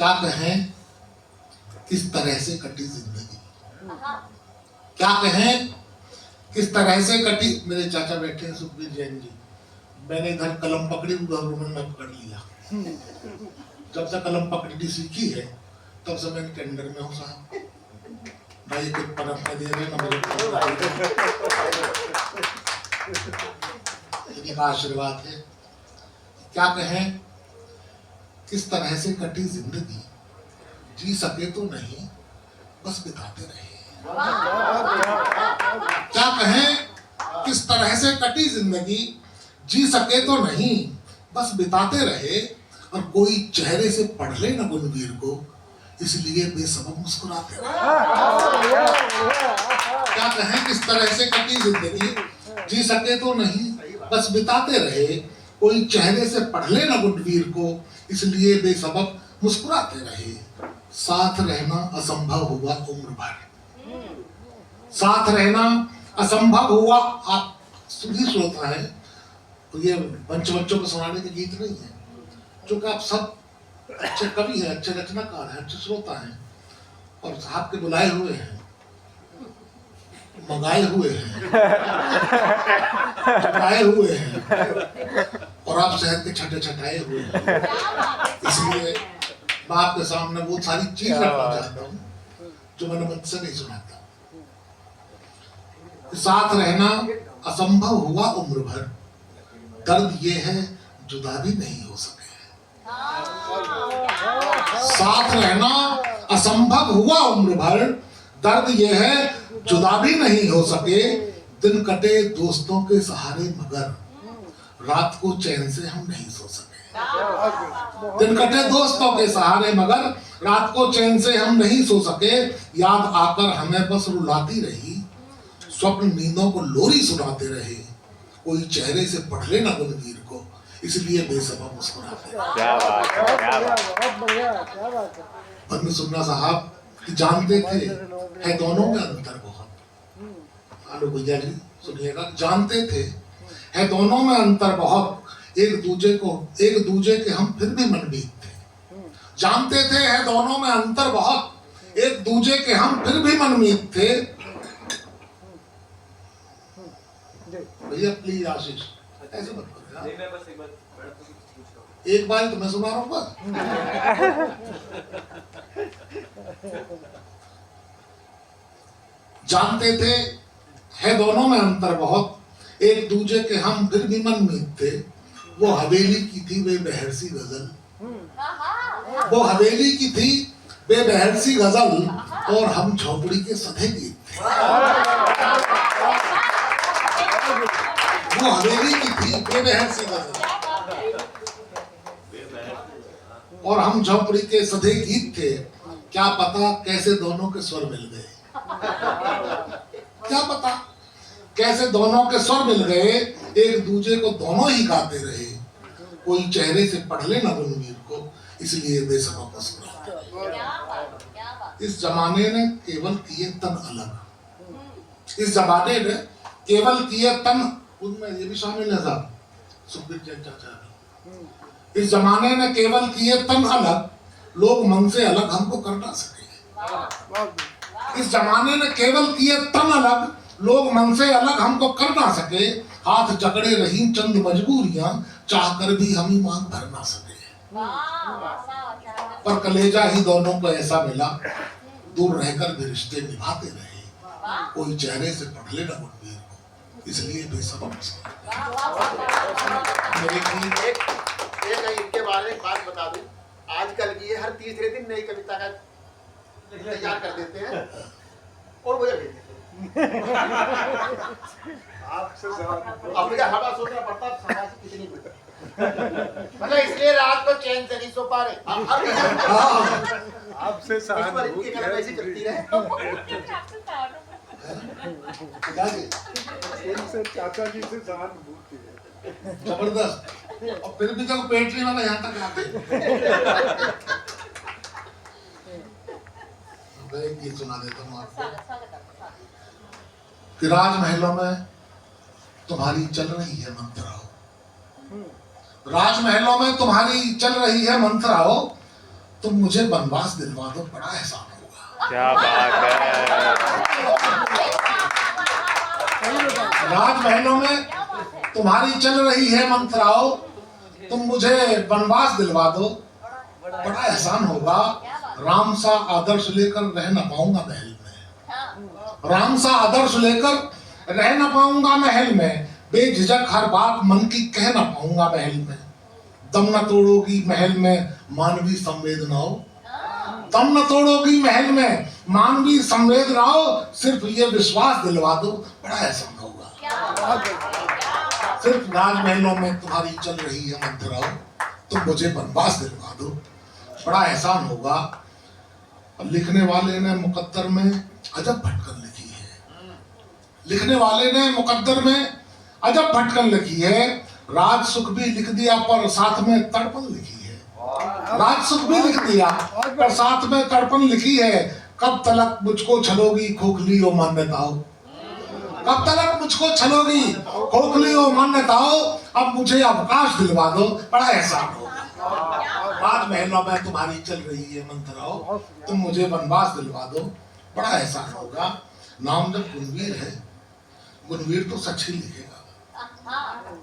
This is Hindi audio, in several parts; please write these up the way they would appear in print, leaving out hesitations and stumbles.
क्या कहें किस तरह से कटी जिंदगी, क्या कहें किस तरह से कटी। मेरे चाचा बैठे हैं सुखबीर जैन जी, मैंने इधर कलम पकड़ी उधर उन्होंने पकड़ लिया। जब से कलम पकड़नी सीखी है तब से मैं टेंडर में हूँ साहब, भाई के पनप में दे रहे ना मेरे का आशीर्वाद है। क्या कहें किस तरह से कटी जिंदगी, जी सके तो नहीं बस बिताते रहे। क्या कहें किस तरह से कटी जिंदगी, जी सके तो नहीं बस बिताते रहे। और कोई चेहरे से पढ़ ले ना गुणवीर को, इसलिए बेसबब मुस्कुराते रहे। क्या कहें किस तरह से कटी जिंदगी, जी सके तो नहीं बस बिताते रहे। कोई चेहरे से पढ़ ले ना गुणवीर को, इसलिए बेसबब मुस्कुराते रहे। साथ रहना असंभव हुआ उम्र भर, साथ रहना असंभव हुआ। आप सुधी श्रोता है तो ये बच्चों को सुनाने के गीत नहीं है, क्योंकि आप सब अच्छे कवि हैं, अच्छे रचनाकार हैं, अच्छे श्रोता हैं और साहब के बुलाए हुए हैं, मंगाए हुए हैं, चटाए हुए हैं और आप शहर के छठे छटाए हुए हैं। इसलिए मैं आपके सामने वो सारी चीज रखना चाहता हूँ जो मैंने मन से नहीं सुनाता। साथ रहना असंभव हुआ उम्र भर, दर्द ये है जुदा भी नहीं हो सके। साथ रहना असंभव हुआ उम्र भर, दर्द ये है जुदा भी नहीं हो सके। दिन कटे दोस्तों के सहारे मगर, रात को चैन से हम नहीं सो सके। दिन कटे दोस्तों के सहारे मगर, रात को चैन से हम नहीं सो सके। याद आकर हमें बस रुलाती रही, स्वप्न नींदों को लोरी सुनाते रहे। कोई चेहरे से पढ़ ले ना गुणवीर को, इसलिए बेसबब मुस्कुराते। क्या बात है, क्या बात है। बंद सुनना साहब कि जानते थे है दोनों में अंतर बहुत। आलो भैया जी सुनिएगा, जानते थे है दोनों में अंतर बहुत। एक दूजे के हम फिर भी मनमीत थे। जानते थे है दोनों में अंतर बहुत, एक दूजे के हम फिर भी मनमीत थे। भैया प्लीज आशीष ऐसे मत करो यार, एक बार तो मैं सुना रहा हूँ बस। जानते थे है दोनों में अंतर बहुत, एक दूजे के हम फिर भी मनमीत थे। वो हवेली की थी बेबहर सी गजल, वो हवेली की थी बेबहर सी गजल, और हम झोपड़ी के सधे गीत थे। वो हवेली की थी बेबहर सी गजल और हम झोपड़ी के सधे गीत थे। क्या पता कैसे दोनों के स्वर मिल गए, क्या पता कैसे दोनों के स्वर मिल गए। एक दूजे को दोनों ही गाते रहे। कोई चेहरे से पढ़ ले ना गुणवीर को, इसलिए बेसबब मुस्कुराते। इस जमाने ने केवल किए तन अलग, इस जमाने ने केवल किए तन, उनमें ये भी शामिल है साहब सुखबीर जैन चाचा। इस जमाने ने केवल किए तन अलग, लोग मन से अलग हमको कर ना सके। इस जमाने ने केवल किए तन अलग, लोग मन से अलग हमको कर ना सके। हाथ जकड़े रही चंद मजबूरियां, चाह कर भी हम ही मांग भर ना सके। पर कलेजा ही दोनों को ऐसा मिला, दूर रहकर भी रिश्ते निभाते रहे। कोई चेहरे से पढ़ ले ना गुणवीर को, इसलिए बेसबब इनके बारे में बात बता दूं। आजकल की ये हर तीसरे दिन नई कविता का तैयार कर देते हैं और मुझे भेज देते हैं। आपसे अपने हवा सोचना पड़ता है समाज कितनी मतलब, इसलिए रात को चैन से नहीं सो पा रहे। आपसे सहानुभूति ऐसी चलती रहे। चाचा जी से सहानुभूति है जबरदस्त। और फिर भी जब पेट्री वाला यहाँ तक आते मैं एक गीत सुना देता हूँ आपको कि राजमहलों में तुम्हारी चल रही है मंत्राओ, राजमहलों में तुम्हारी चल रही है मंत्राओ। तुम मुझे वनवास दिलवा दो, बड़ा एहसान होगा। क्या बात है। राजमहलों में तुम्हारी चल रही है मंत्राओ, तुम मुझे वनवास दिलवा दो, बड़ा एहसान होगा। राम सा आदर्श लेकर रह न पाऊंगा महल में, राम सा आदर्श लेकर रह न पाऊंगा महल में, बेझिझक हर बात मन की कह न पाऊंगा महल में। दम न तोड़ोगी महल में मानवी संवेदनाओं, दम न तोड़ोगी महल में मानवी संवेदनाओं, सिर्फ ये विश्वास दिलवा दो, बड़ा एहसान होगा। सिर्फ राजमहलों में तुम्हारी चल रही है मंत्राओं, तुम मुझे वनवास दिलवा दो, बड़ा एहसान होगा। अब लिखने वाले ने मुकद्दर में अजब भटकन लिखी है, लिखने वाले ने मुकद्दर में अजब भटकन लिखी है। राज सुख भी लिख दिया पर साथ में तड़पन लिखी है, राज सुख भी लिख दिया पर साथ में तड़पन लिखी है। कब तलक मुझको छलोगी खोखली ओ मान्यताओं, कब तलक मुझको छलोगी खोखली ओ मान्यताओं, अब मुझे अवकाश दिलवा दो, बड़ा एहसान होगा। राजमहलों में तुम्हारी चल रही है मंत्राओं, तुम मुझे वनवास दिलवा दो, बड़ा एहसान होगा। नाम जब गुणवीर है, गुणवीर तो सच ही लिखेगा,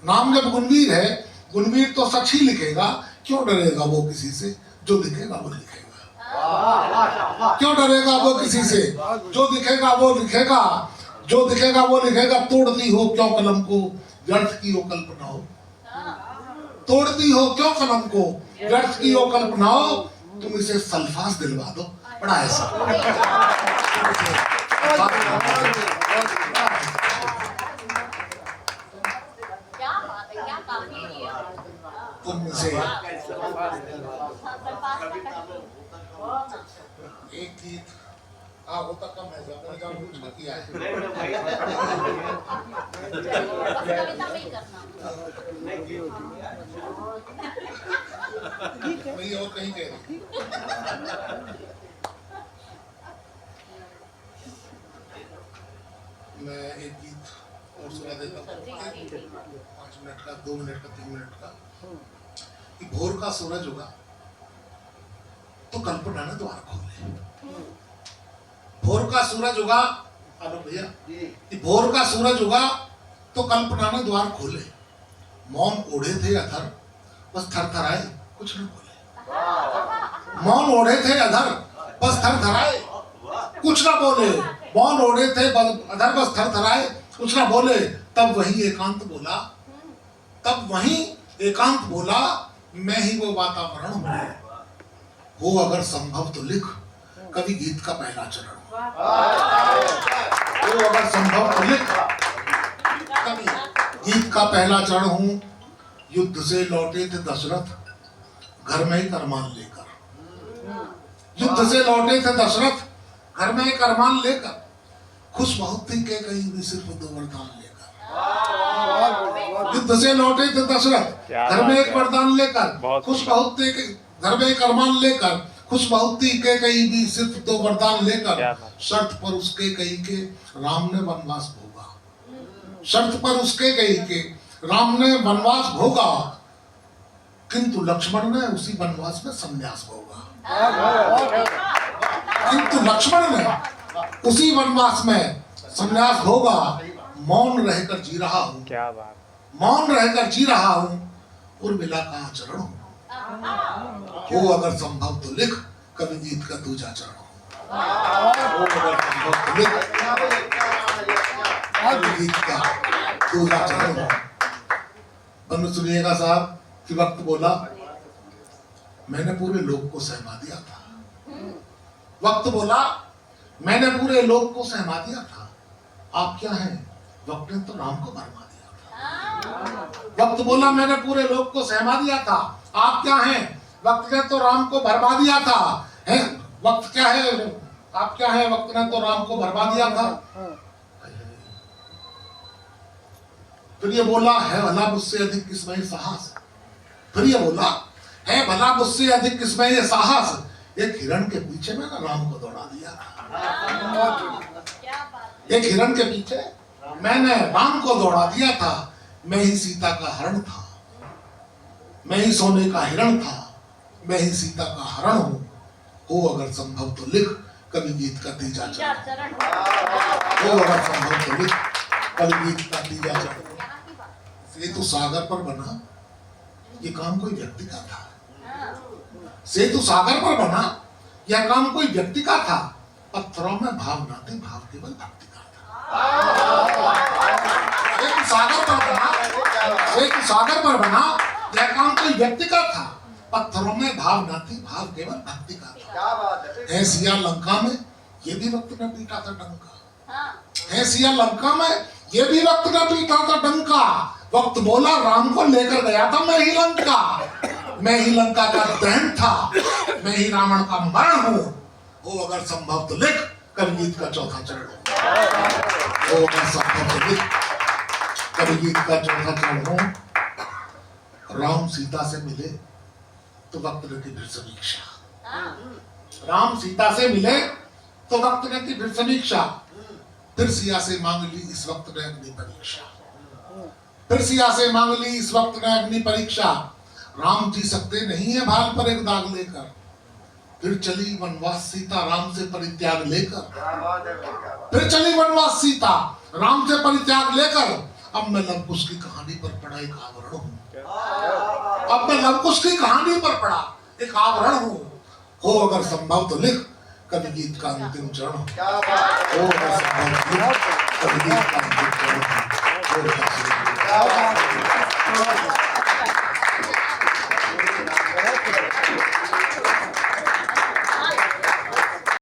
नाम जब गुणवीर है, गुणवीर तो सच ही लिखेगा। क्यों डरेगा वो किसी से, जो दिखेगा वो लिखेगा। क्यों डरेगा वो किसी से, जो दिखेगा वो लिखेगा, जो दिखेगा वो लिखेगा। तोड़ती हो क्यों कलम को, व्यर्थ की हो कल्पना हो, तोड़ती हो क्यों कलम को, व्यर्थ की हो कल्पना हो, तुम इसे सल्फास दिलवा दो, बड़ा ऐसा। तुम इसे एक गीत होता कम है, मैंने जानबूझ कर किया है। नहीं और कहीं कह रही। मैं एक गीत और सुना देता हूँ, 5 मिनट का, 2 मिनट का, 3 मिनट का। कि भोर का सूरज होगा तो कल्पना ने द्वार खोले, भोर का सूरज होगा, आलो भैया, कि भोर का सूरज होगा तो कल्पना ने द्वार खोले। मौन ओढ़े थे अधर बस थरथराए कुछ न बोले, मौन ओढ़े थे अधर बस थरथराए कुछ न बोले, मौन ओढ़े थे अधर बस थरथराए कुछ न बोले। तब वही एकांत बोला, तब वही एकांत बोला, मैं ही वो वातावरण हूं, हो अगर संभव तो लिख कवि गीत का पहला चरण, हो अगर संभव तो लिख कवि गीत का पहला चरण हूं। युद्ध से लौटे थे दशरथ घर में ही करमान लेकर, युद्ध से लौटे थे दशरथ घर में ही करमान लेकर, खुश बहुत थी के कहीं भी सिर्फ 2 वरदान लेकर। युद्ध से लौटे थे दशरथ घर में एक वरदान लेकर, खुश बहुत थी घर में एक अरमान लेकर, खुश बहुत थी के कहीं भी सिर्फ 2 वरदान लेकर। शर्त पर उसके कहीं के राम ने वनवास भोगा, शर्त पर उसके कहीं के राम ने वनवास भोगा, किंतु लक्ष्मण ने उसी वनवास में संन्यास भोगा, किंतु लक्ष्मण ने उसी वनवास में संन्यास भोगा। मौन रहकर जी रहा हूँ, क्या बात, मौन रहकर जी रहा हूँ, उर्मिला का आचरण हूँ, हो अगर संभव तो लिख कवि गीत का दूजा चरण हूँ, हो अगर संभव तो लिख कवि गीत का दूजा चरण हूँ। बंधु सुनिएगा साहब कि वक्त बोला, मैंने पूरे लोक को सहमा दिया था, वक्त बोला मैंने पूरे लोक को सहमा दिया था, आप क्या हैं, वक्त ने तो राम को भरमा दिया था। वक्त बोला मैंने पूरे लोक को सहमा दिया था, आप क्या हैं, वक्त ने तो राम को भरमा दिया था। है वक्त क्या है, आप क्या हैं, वक्त ने तो राम को भरमा दिया था। फिर ये बोला है भला मुझसे अधिक किसमें ये साहस, फिर ये बोला है भला मुझसे अधिक किसमें ये साहस, एक हिरण के पीछे मैंने राम को दौड़ा दिया था, एक हिरण के पीछे मैंने राम को दौड़ा दिया था। मैं ही सीता का हरण था, मैं ही सोने का हिरण था, मैं ही सीता का हरण हूँ, हो अगर संभव तो लिख कवि गीत का तीजा चरण, हो अगर संभव तो लिख कवि गीत का तीजा चरण। सेतु सागर पर बना, ये काम कोई व्यक्ति का था। सेतु सागर पर बना, यह काम कोई व्यक्ति का था। पत्थरों में भाव ना थे, भाव केवल भक्ति का था। सेतु सागर पर बना, सेतु सागर पर बना, यह काम कोई व्यक्ति का था। पत्थरों में भाव ना थी, भाव केवल भक्ति का था। क्या बात है। है सिया लंका में, ये भी वक्त ने पीटा था डंका। है सिया लंका में, ये भी वक्त ने पीटा था डंका। वक्त बोला राम को लेकर गया था मैं ही लंका। मैं ही लंका का दहन था, मैं ही रावण का मरण हूँ। हो अगर संभव तो लिख कवि गीत का चौथा चरण। हो अगर संभव तो लिख कवि गीत का चौथा चरण हो। राम सीता से मिले तो वक्त ने की फिर समीक्षा। राम सीता से मिले तो वक्त ने की फिर समीक्षा। फिर सिया से मांग ली इस वक्त ने अग्नि परीक्षा। फिर सिया से मांग ली इस वक्त ने अग्नि परीक्षा। राम जी सकते नहीं है भाल पर एक दाग लेकर। फिर चली वनवास सीता राम से परित्याग लेकर। क्या बात है, क्या बात फिर चली वनवास सीता राम से परित्याग लेकर। अब मैं लव कुश की कहानी पर पड़ा एक आवरण हूँ। अब मैं लव कुश की कहानी पर पड़ा एक आवरण हूँ। हो अगर संभव तो लिख कवि गीत का अंतिम चरण। क्या बात हो अगर संभव तो लिख कवि गीत का अंतिम चरण। है।